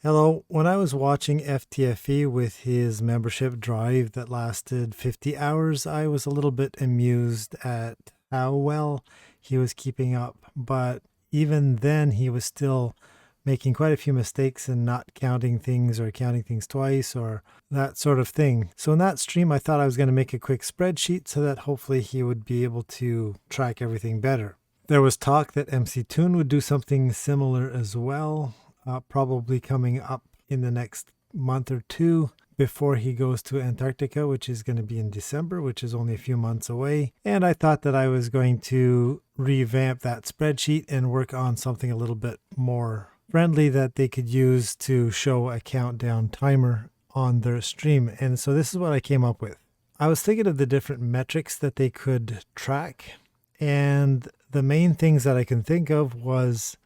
Hello. When I was watching FTFE with his membership drive that lasted 50 hours, I was a little bit amused at how well he was keeping up. But even then, he was still making quite a few mistakes and not counting things or counting things twice or that sort of thing. So in that stream, I thought I was going to make a quick spreadsheet so that hopefully he would be able to track everything better. There was talk that MC Toon would do something similar as well, probably coming up in the next month or two before he goes to Antarctica, which is going to be in December, which is only a few months away. And I thought that I was going to revamp that spreadsheet and work on something a little bit more friendly that they could use to show a countdown timer on their stream. And so this is what I came up with. I was thinking of the different metrics that they could track, and the main things that I can think of was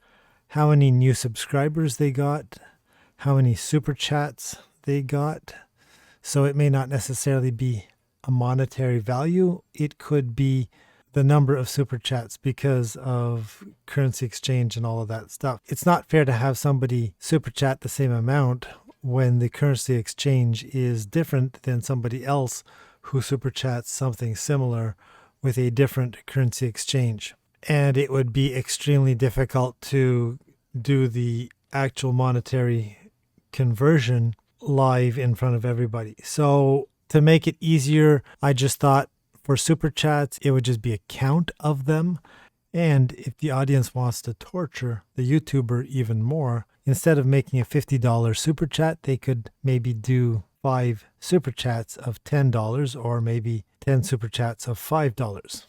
how many new subscribers they got, how many super chats they got. So it may not necessarily be a monetary value. It could be the number of super chats because of currency exchange and all of that stuff. It's not fair to have somebody super chat the same amount when the currency exchange is different than somebody else who super chats something similar with a different currency exchange. And it would be extremely difficult to do the actual monetary conversion live in front of everybody. So to make it easier, I just thought for super chats, it would just be a count of them. And if the audience wants to torture the YouTuber even more, instead of making a $50 super chat, they could maybe do 5 super chats of $10 or maybe 10 super chats of $5.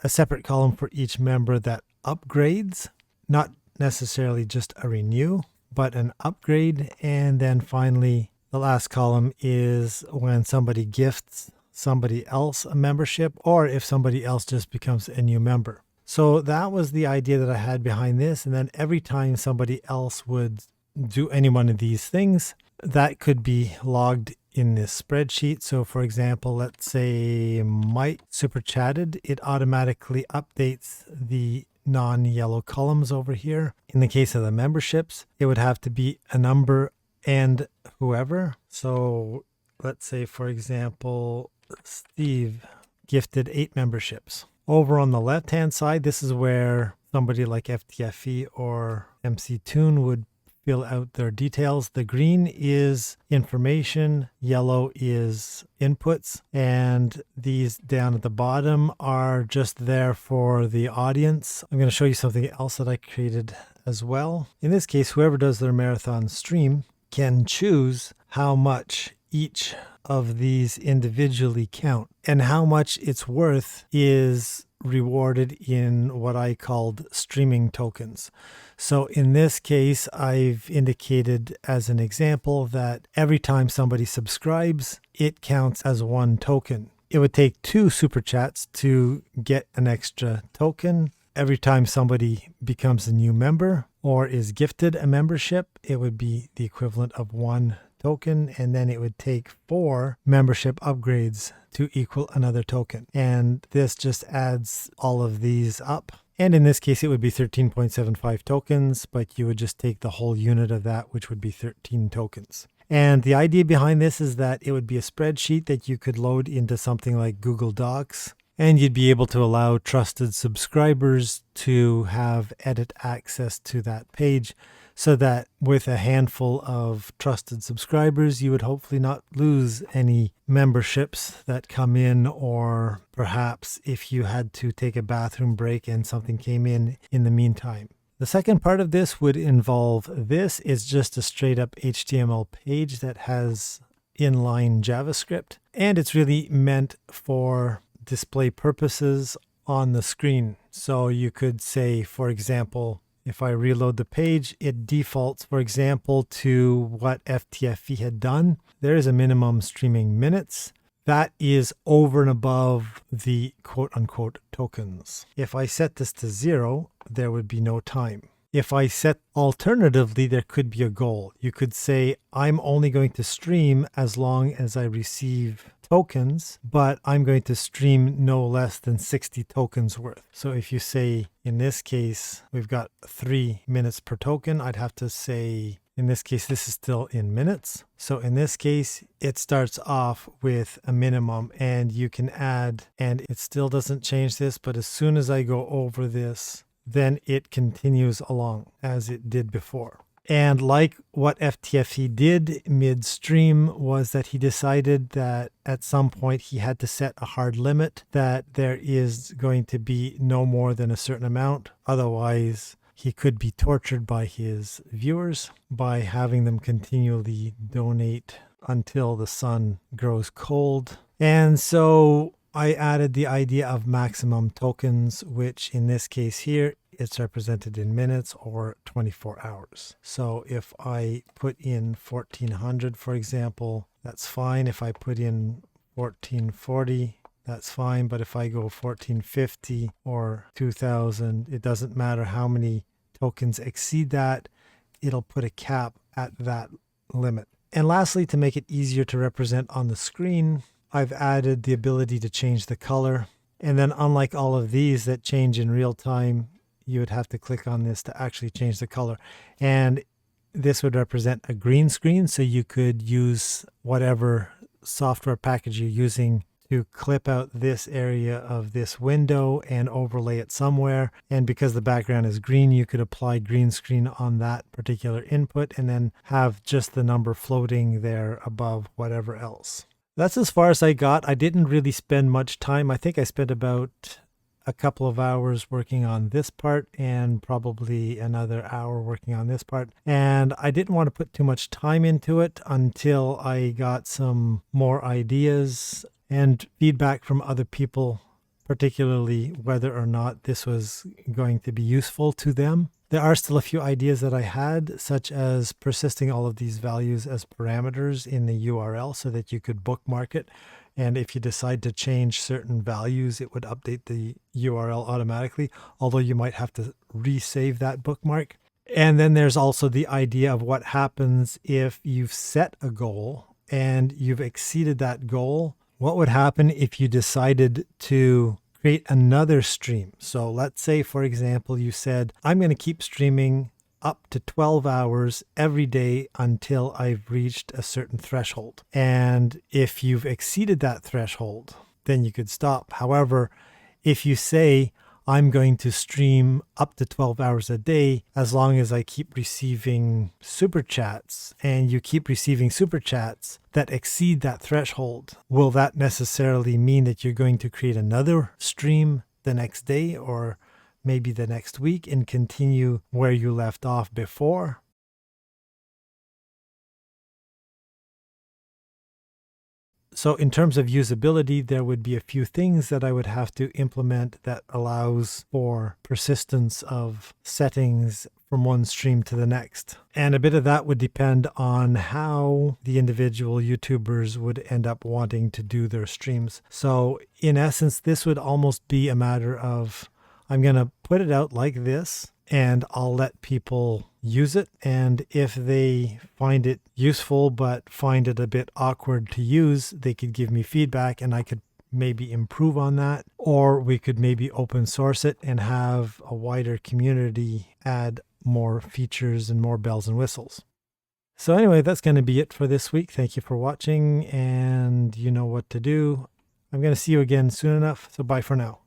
A separate column for each member that upgrades, not necessarily just a renew, but an upgrade. And then finally, the last column is when somebody gifts somebody else a membership or if somebody else just becomes a new member. So that was the idea that I had behind this. And then every time somebody else would do any one of these things, that could be logged in this spreadsheet. So for example, let's say Mike super chatted, it automatically updates the non-yellow columns over here. In the case of the memberships, it would have to be a number and whoever. So let's say, for example, Steve gifted 8 memberships. Over on the left-hand side, this is where somebody like FTFE or MC Toon would fill out their details. The green is information, yellow is inputs, and these down at the bottom are just there for the audience. I'm going to show you something else that I created as well. In this case, whoever does their marathon stream can choose how much each of these individually count, and how much it's worth is rewarded in what I called streaming tokens. So in this case, I've indicated as an example that every time somebody subscribes, it counts as 1 token. It would take 2 super chats to get an extra token. Every time somebody becomes a new member or is gifted a membership, it would be the equivalent of 1 token, and then it would take 4 membership upgrades to equal another token. And this just adds all of these up. And in this case, it would be 13.75 tokens, but you would just take the whole unit of that, which would be 13 tokens. And the idea behind this is that it would be a spreadsheet that you could load into something like Google Docs, and you'd be able to allow trusted subscribers to have edit access to that page, so that with a handful of trusted subscribers, you would hopefully not lose any memberships that come in, or perhaps if you had to take a bathroom break and something came in the meantime. The second part of this would involve this is just a straight up HTML page that has inline JavaScript, and it's really meant for display purposes on the screen. So you could say, for example, if I reload the page, it defaults, for example, to what FTFE had done. There is a minimum streaming minutes. That is over and above the quote unquote tokens. If I set this to 0, there would be no time. If I set alternatively, there could be a goal. You could say, I'm only going to stream as long as I receive tokens, but I'm going to stream no less than 60 tokens worth. So if you say, in this case, we've got 3 minutes per token, I'd have to say In this case, this is still in minutes. So in this case, it starts off with a minimum and you can add, and it still doesn't change this, but as soon as I go over this, then it continues along as it did before. And like what FTFE did midstream was that he decided that at some point he had to set a hard limit, that there is going to be no more than a certain amount. Otherwise, he could be tortured by his viewers by having them continually donate until the sun grows cold. And so I added the idea of maximum tokens, which in this case here, it's represented in minutes or 24 hours. So if I put in 1400, for example, that's fine. If I put in 1440, that's fine. But if I go 1450 or 2000, it doesn't matter how many tokens exceed that, it'll put a cap at that limit. And lastly, to make it easier to represent on the screen, I've added the ability to change the color. And then unlike all of these that change in real time, you would have to click on this to actually change the color. And this would represent a green screen. So you could use whatever software package you're using to clip out this area of this window and overlay it somewhere. And because the background is green, you could apply green screen on that particular input and then have just the number floating there above whatever else. That's as far as I got. I didn't really spend much time. I think I spent about a couple of hours working on this part and probably another hour working on this part. And I didn't want to put too much time into it until I got some more ideas and feedback from other people, particularly whether or not this was going to be useful to them. There are still a few ideas that I had, such as persisting all of these values as parameters in the URL so that you could bookmark it. And if you decide to change certain values, it would update the URL automatically, although you might have to resave that bookmark. And then there's also the idea of what happens if you've set a goal and you've exceeded that goal. What would happen if you decided to create another stream? So let's say, for example, you said, I'm going to keep streaming up to 12 hours every day until I've reached a certain threshold. And if you've exceeded that threshold, then you could stop. However, if you say, I'm going to stream up to 12 hours a day as long as I keep receiving super chats, and you keep receiving super chats that exceed that threshold, will that necessarily mean that you're going to create another stream the next day or maybe the next week and continue where you left off before? So in terms of usability, there would be a few things that I would have to implement that allows for persistence of settings from one stream to the next. And a bit of that would depend on how the individual YouTubers would end up wanting to do their streams. So in essence, this would almost be a matter of, I'm going to put it out like this, and I'll let people use it. And if they find it useful but find it a bit awkward to use, they could give me feedback and I could maybe improve on that. Or we could maybe open source it and have a wider community add more features and more bells and whistles. So anyway, that's going to be it for this week. Thank you for watching, and you know what to do. I'm going to see you again soon enough. So bye for now.